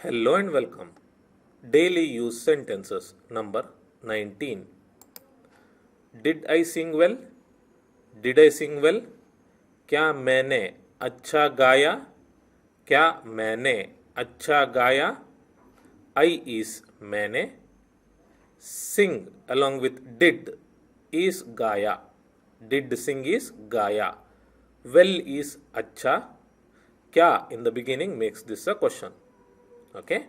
Hello and welcome. Daily use sentences number 19. Did I sing well? Did I sing well? क्या मैंने अच्छा गाया? क्या मैंने अच्छा गाया? I is मैंने. Sing along with did is गाया. Did sing is गाया. Well is अच्छा. क्या in the beginning makes this a question. Okay.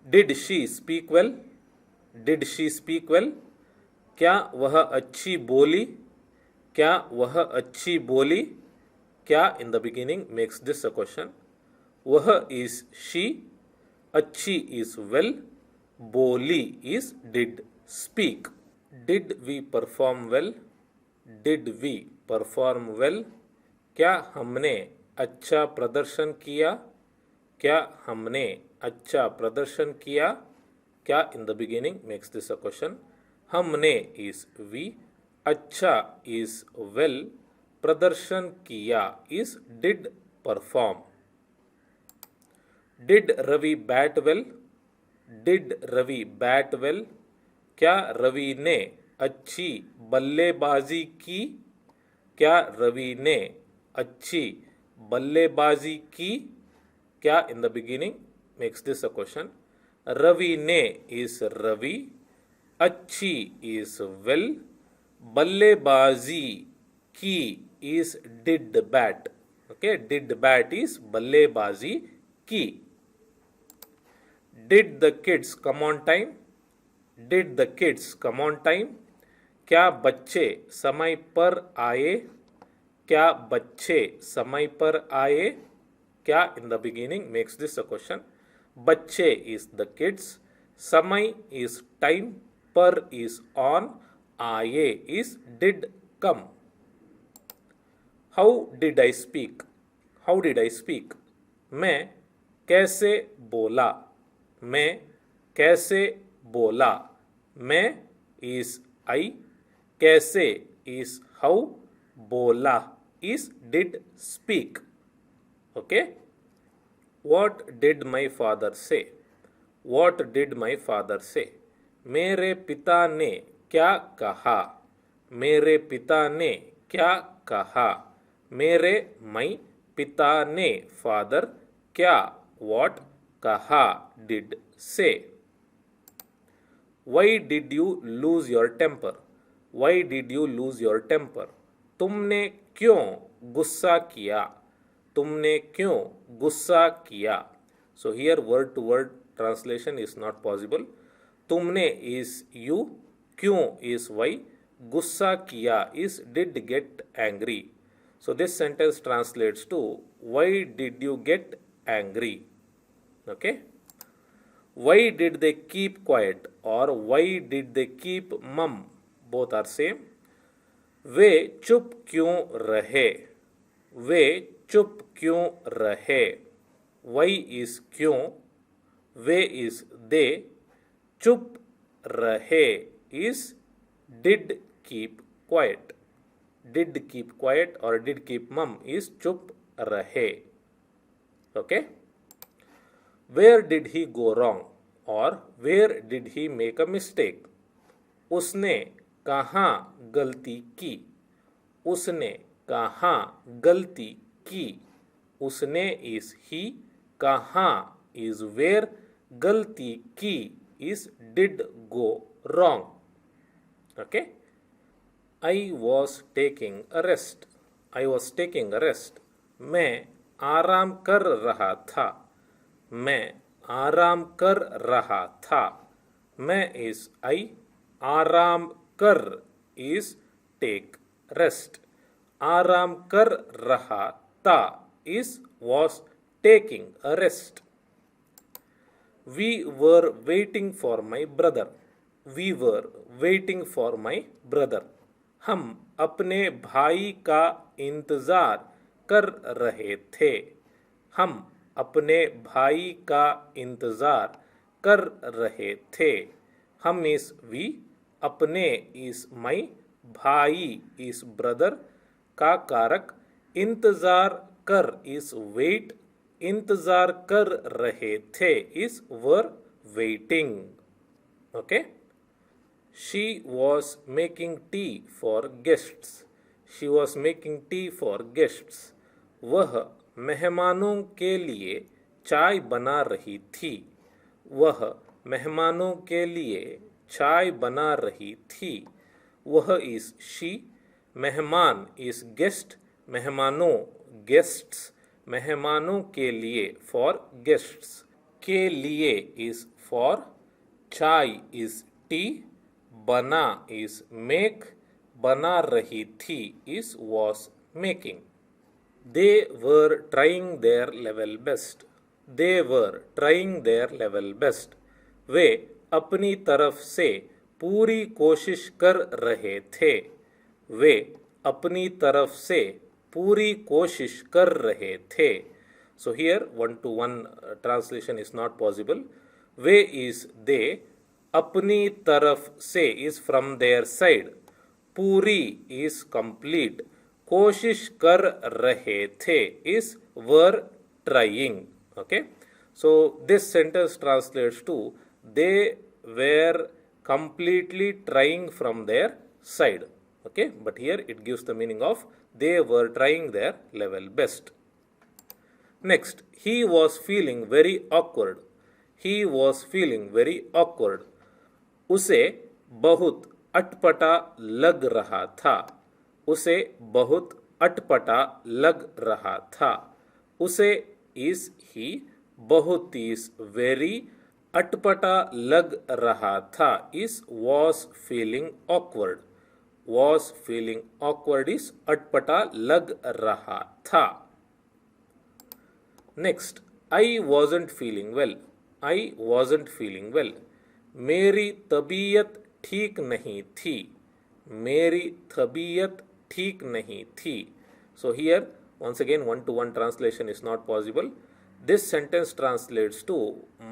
Did she speak well? Did she speak well? क्या वह अच्छी बोली? क्या वह अच्छी बोली? क्या in the beginning makes this a question. वह is she, अच्छी is well, बोली is did speak. Did we perform well? Did we perform well? क्या हमने अच्छा प्रदर्शन किया? क्या हमने अच्छा प्रदर्शन किया? क्या in the beginning makes this a question. हमने is we, अच्छा is well, प्रदर्शन किया is did perform. Did Ravi bat well? Did Ravi bat well? क्या रवि ने अच्छी बल्लेबाजी की? क्या रवि ने अच्छी बल्लेबाजी की? क्या in the beginning makes this a question. Ravi ने is रवि, अच्छी is well, बल्लेबाजी की is did bat. Okay, did bat is बल्लेबाजी की. Did the kids come on time? Did the kids come on time? क्या बच्चे समय पर आए? क्या बच्चे समय पर आए? क्या in the beginning makes this a question. बच्चे is the kids, समय is time, पर is on, आए is did come. How did I speak? How did I speak? मैं कैसे बोला? मैं कैसे बोला? मैं is I, कैसे is how, बोला is did speak. Okay? What did my father say? What did my father say? मेरे पिता ने क्या कहा? मेरे पिता ने क्या कहा? मेरे my पिता ने father क्या what कहा did say. Why did you lose your temper? Why did you lose your temper? तुमने क्यों गुस्सा किया? तुमने क्यों गुस्सा किया? So here word to word translation is not possible. तुमने is you, क्यों is why, गुस्सा किया is did get angry. So this sentence translates to why did you get angry? Okay. Why did they keep quiet or why did they keep mum? Both are same. वे चुप क्यों रहे? वे चुप क्यों रहे? Why is क्यों, वे is they, चुप रहे is did keep quiet. Did keep quiet or did keep mum is चुप रहे. Okay. Where did he go wrong or where did he make a mistake? उसने कहाँ गलती की? उसने कहाँ गलती की? उसने is he, कहाँ is where, गलती की is did go wrong. Okay. I was taking a rest. I was taking a rest. मैं आराम कर रहा था. मैं आराम कर रहा था. मैं is I, आराम कर is take rest. आराम कर रहा था is was taking a rest. We were waiting for my brother. We were waiting for my brother. हम अपने भाई का इंतज़ार कर रहे थे. हम अपने भाई का इंतज़ार कर रहे थे. हम इस वी, अपने इस मई, भाई इस ब्रदर का कारक, इंतज़ार कर इस वेट, इंतजार कर रहे थे is were waiting. Okay. She was making tea for guests. She was making tea for guests. वह मेहमानों के लिए चाय बना रही थी. वह मेहमानों के लिए चाय बना रही थी. वह इज शी. मेहमान इज गेस्ट. मेहमानों गेस्ट्स. मेहमानों के लिए फॉर गेस्ट्स. के लिए इज फॉर. चाय इज टी. बना इज मेक. बना रही थी is was making. They were trying their level best. They were trying their level best. वे अपनी तरफ से पूरी कोशिश कर रहे थे. वे अपनी तरफ से पूरी कोशिश कर रहे थे. So here 1-to-1 translation is not possible. Way is they. अपनी तरफ से is from their side. पूरी is complete. कोशिश कर रहे थे is were trying. Okay. So this sentence translates to they were completely trying from their side. Okay. But here it gives the meaning of they were trying their level best. Next, he was feeling very awkward. He was feeling very awkward. उसे बहुत अटपटा लग रहा था. उसे बहुत अटपटा लग रहा था. उसे इज ही. बहुत इज वेरी. अटपटा लग रहा था is was feeling awkward. Was feeling awkward is अटपटा लग रहा था. Next, I wasn't feeling well. I wasn't feeling well. मेरी तबीयत ठीक नहीं थी. मेरी तबीयत ठीक नहीं थी. So here once again 1-to-1 translation is not possible. This sentence translates to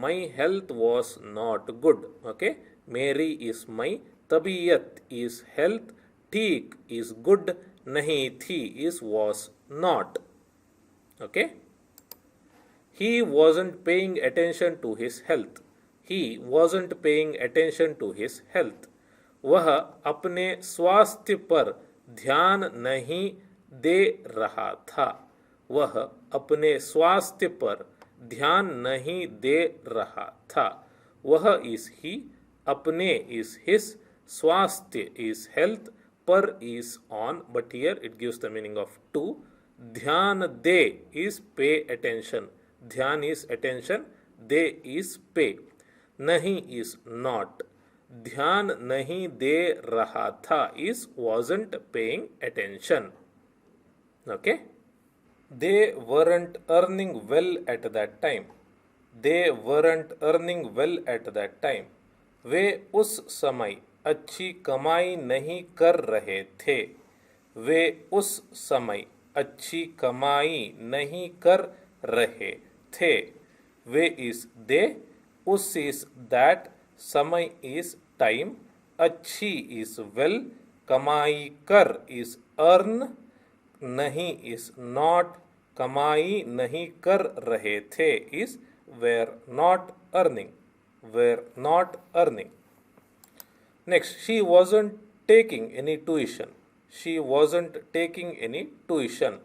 my health was not good. Okay. मेरी is my. तबीयत is health. ठीक is good. नहीं थी is was not. Okay. He wasn't paying attention to his health. He wasn't paying attention to his health. वह अपने स्वास्थ्य पर ध्यान नहीं दे रहा था. वह अपने स्वास्थ्य पर ध्यान नहीं दे रहा था. वह इज ही. अपने इज हिस. स्वास्थ्य इज हेल्थ. पर is on. But here it gives the meaning of to. ध्यान दे इज पे अटेंशन. ध्यान इज अटेंशन. दे इज पे. नहीं इज नॉट. ध्यान नहीं दे रहा था is wasn't paying attention. Okay. They weren't earning well at that time. They weren't earning well at that time. वे उस समय अच्छी कमाई नहीं कर रहे थे. वे उस समय अच्छी कमाई नहीं कर रहे थे. वे is they. उस is that. समय is time. अच्छी is well. कमाई कर is earn. नहीं is not. कमाई नहीं कर रहे थे is were not earning. Were not earning. Next, she wasn't taking any tuition. She wasn't taking any tuition.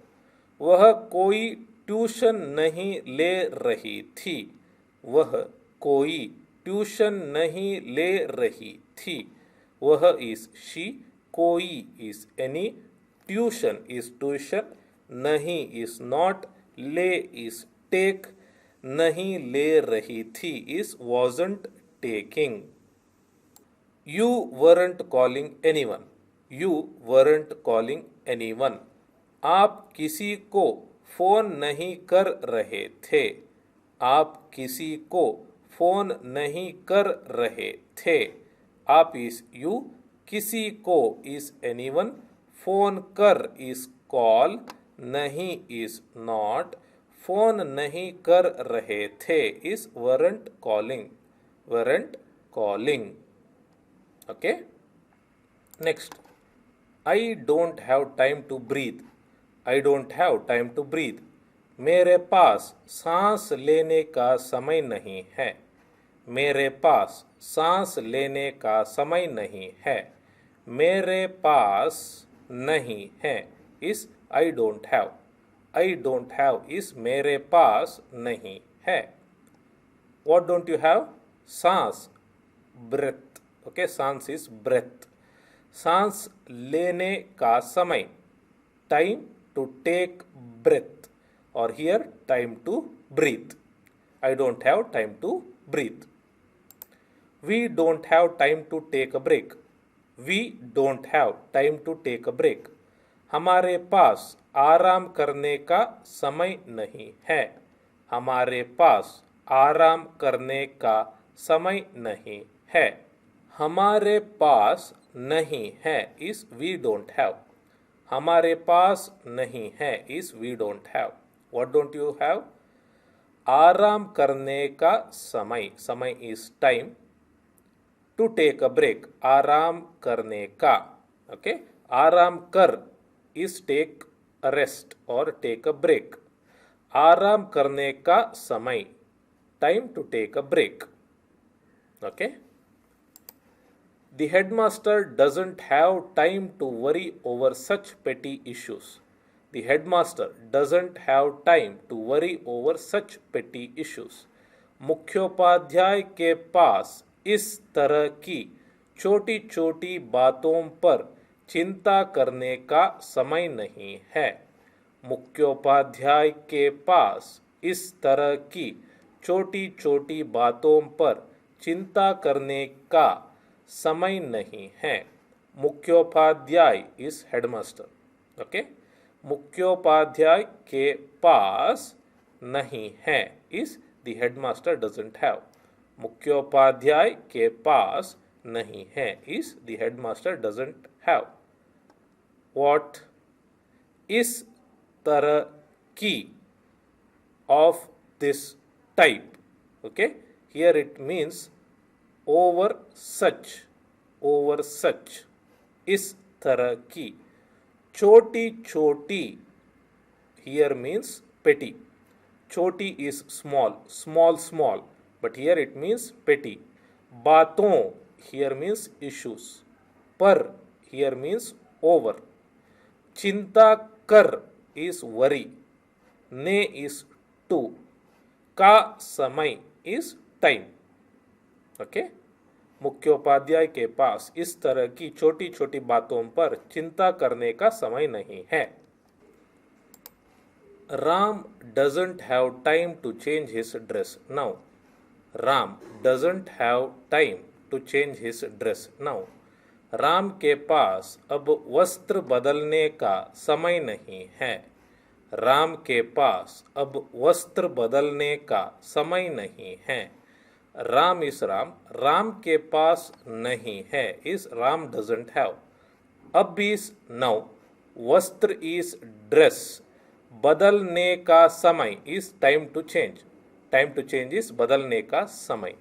वह कोई ट्यूशन नहीं ले रही थी. वह कोई ट्यूशन नहीं ले रही थी. वह इज शी. कोई is any. Tuition is tuition. नहीं इज नॉट. ले इज टेक. नहीं ले रही थी is wasn't taking. You weren't calling anyone. You weren't calling anyone. आप किसी को फोन नहीं कर रहे थे. आप किसी को फोन नहीं कर रहे थे. आप इज यू. किसी को इज एनीवन. फोन कर इज कॉल. नहीं इज नॉट. फोन नहीं कर रहे थे is weren't calling. Weren't calling. Okay. Next, I don't have time to breathe. I don't have time to breathe. मेरे पास सांस लेने का समय नहीं है। मेरे पास सांस लेने का समय नहीं है। मेरे पास नहीं है इस I don't have. I don't have इस मेरे पास नहीं है। What don't you have? सांस, breath. Okay, सांस is breath. सांस लेने का समय, time to take breath, or here time to breathe. I don't have time to breathe. We don't have time to take a break. We don't have time to take a break. हमारे पास आराम करने का समय नहीं है। हमारे पास आराम करने का समय नहीं है। हमारे पास नहीं है इस वी डोंट हैव। हमारे पास नहीं है इस we don't have. What don't you have? आराम करने का समय, समय is time. To take a break, आराम करने का, ओके, आराम कर इज टेक अ रेस्ट और टेक अ ब्रेक। आराम करने का समय, time to take a break. Okay. The headmaster doesn't have time to worry over such petty issues. The headmaster doesn't have time to worry over such petty issues. मुख्योपाध्याय के पास इस तरह की छोटी छोटी बातों पर चिंता करने का समय नहीं है। मुख्योपाध्याय के पास इस तरह की छोटी छोटी बातों पर चिंता करने का समय नहीं है। मुख्योपाध्याय इस हेडमास्टर। ओके, मुख्योपाध्याय के पास नहीं है इस द हेडमास्टर डजंट हैव। मुख्योपाध्याय के पास नहीं है इस the headmaster doesn't have. What? इस तरह की, of this type. Okay, here it means over such, over such, इस तरह की। छोटी छोटी, here means petty. छोटी is small, small small, but here it means petty. बातों, here means issues. पर, here means over. चिंता कर is worry. ने is to. का समय इज टाइम। ओके, मुख्योपाध्याय के पास इस तरह की छोटी छोटी बातों पर चिंता करने का समय नहीं है। Ram doesn't have time to change his dress now. Ram doesn't have time to change his dress now. Ram के पास अब वस्त्र बदलने का समय नहीं है। राम के पास अब वस्त्र बदलने का समय नहीं है। राम इस राम, राम के पास नहीं है इस राम डजंट हैव। अब इस नाउ, वस्त्र इज ड्रेस, बदलने का समय is time to change. Time to change is बदलने का समय।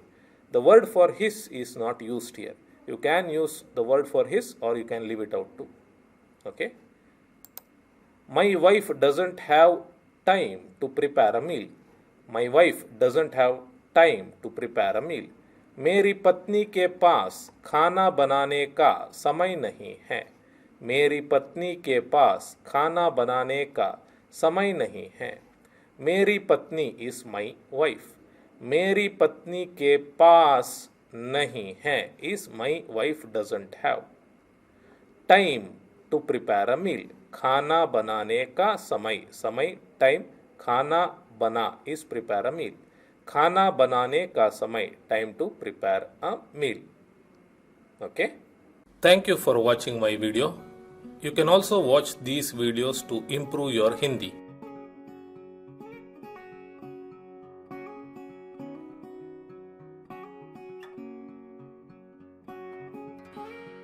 The word for his is not used here. You can use the word for his or you can leave it out too. Okay. My wife doesn't have time to prepare a meal. My wife doesn't have time to prepare a meal. मेरी पत्नी के पास खाना बनाने का समय नहीं है। मेरी पत्नी के पास खाना बनाने का समय नहीं है। मेरी पत्नी इज माई वाइफ। मेरी पत्नी के पास नहीं है is my wife doesn't have. Time to prepare a meal, खाना बनाने का समय, समय टाइम, खाना बना इज प्रिपेयर अ मील। खाना बनाने का समय, time to prepare a meal. Okay, thank you for watching my video. You can also watch these videos to improve your Hindi.